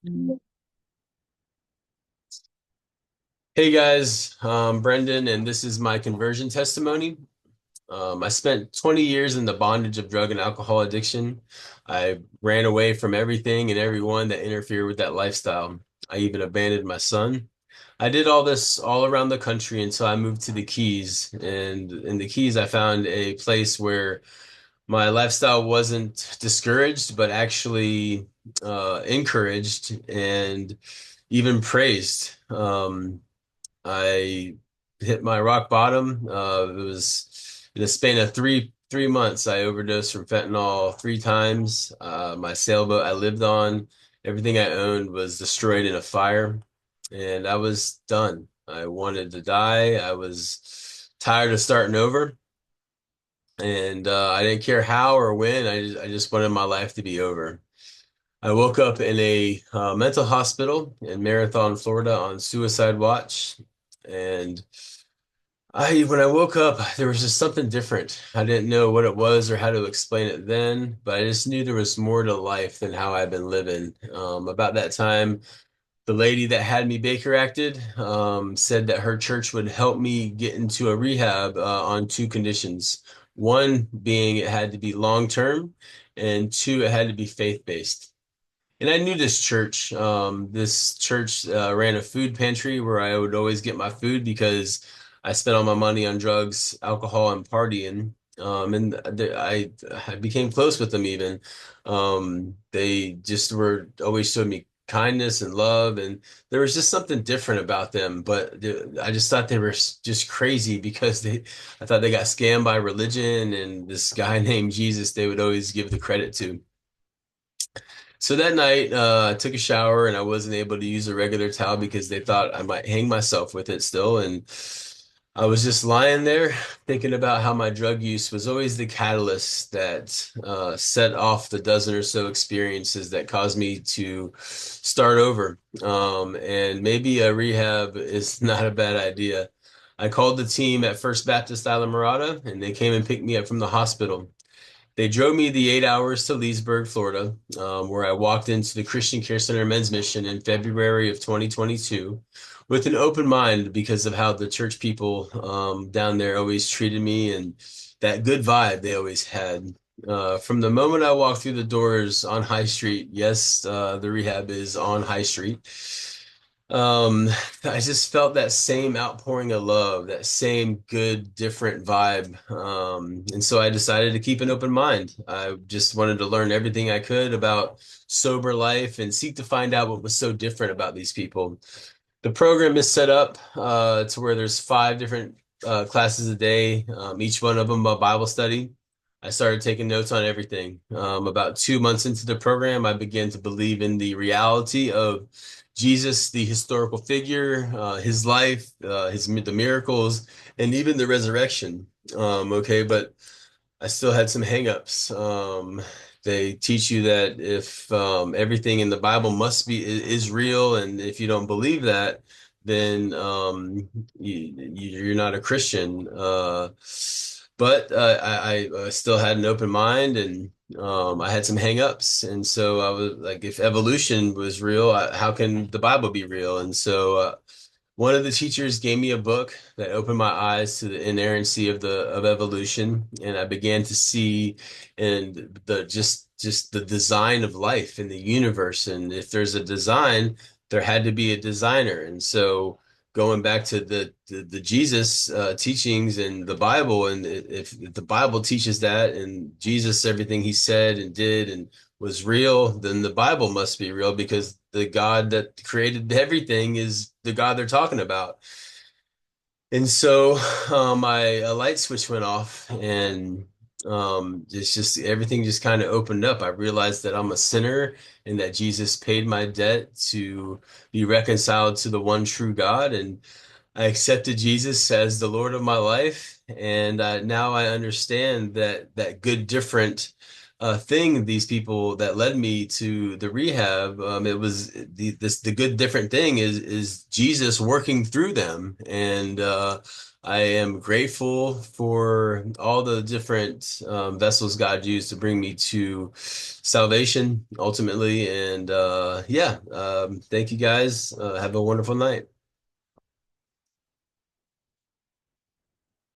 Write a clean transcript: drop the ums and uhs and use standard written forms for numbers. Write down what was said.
Hey guys, Brendan, and this is my conversion testimony. I spent 20 years in the bondage of drug and alcohol addiction. I ran away from everything and everyone that interfered with that lifestyle. I even abandoned my son. I did all this all around the country until I moved to the Keys. And in the Keys, I found a place where my lifestyle wasn't discouraged, but actually encouraged and even praised. I hit my rock bottom. It was in the span of three months. I overdosed from fentanyl three times. My sailboat I lived on, everything I owned was destroyed in a fire, and I was done. I wanted to die. I was tired of starting over, and I didn't care how or when. I just wanted my life to be over. I woke up in a mental hospital in Marathon, Florida, on suicide watch, and when I woke up, there was just something different. I didn't know what it was or how to explain it then, but I just knew there was more to life than how I've been living. About that time, the lady that had me Baker acted said that her church would help me get into a rehab on two conditions. One being it had to be long term, and two, it had to be faith-based. And I knew this church. This church ran a food pantry where I would always get my food because I spent all my money on drugs, alcohol, and partying. I became close with them even. They just were always showed me kindness and love, and there was just something different about them. But I just thought they were just crazy because I thought they got scammed by religion and this guy named Jesus they would always give the credit to. So that night, I took a shower and I wasn't able to use a regular towel because they thought I might hang myself with it still. And I was just lying there thinking about how my drug use was always the catalyst that set off the dozen or so experiences that caused me to start over. And maybe a rehab is not a bad idea. I called the team at First Baptist Islamorada and they came and picked me up from the hospital. They drove me the 8 hours to Leesburg, Florida, where I walked into the Christian Care Center Men's Mission in February of 2022 with an open mind because of how the church people down there always treated me and that good vibe they always had. From the moment I walked through the doors on High Street, yes, the rehab is on High Street. Um, I just felt that same outpouring of love, that same good, different vibe. And so I decided to keep an open mind. I just wanted to learn everything I could about sober life and seek to find out what was so different about these people. The program is set up to where there's five different classes a day, each one of them a Bible study. I started taking notes on everything. About 2 months into the program, I began to believe in the reality of Jesus, the historical figure, his life, the miracles, and even the resurrection. Okay, but I still had some hangups. They teach you that if everything in the Bible must be is real, and if you don't believe that, then you're not a Christian. But I still had an open mind, and I had some hangups, and so I was like, if evolution was real, how can the Bible be real? And so one of the teachers gave me a book that opened my eyes to the inerrancy of evolution, and I began to see and the just the design of life in the universe. And if there's a design, there had to be a designer. And so going back to the Jesus teachings and the Bible, and if the Bible teaches that, and Jesus everything he said and did and was real, then the Bible must be real because the God that created everything is the God they're talking about. And so my a light switch went off, and it's just everything just kind of opened up. I realized that I'm a sinner and that Jesus paid my debt to be reconciled to the one true God. And I accepted Jesus as the Lord of my life. And now I understand that good, different thing, these people that led me to the rehab. It was the good different thing is Jesus working through them, and I am grateful for all the different vessels God used to bring me to salvation ultimately. And yeah, thank you guys. Have a wonderful night.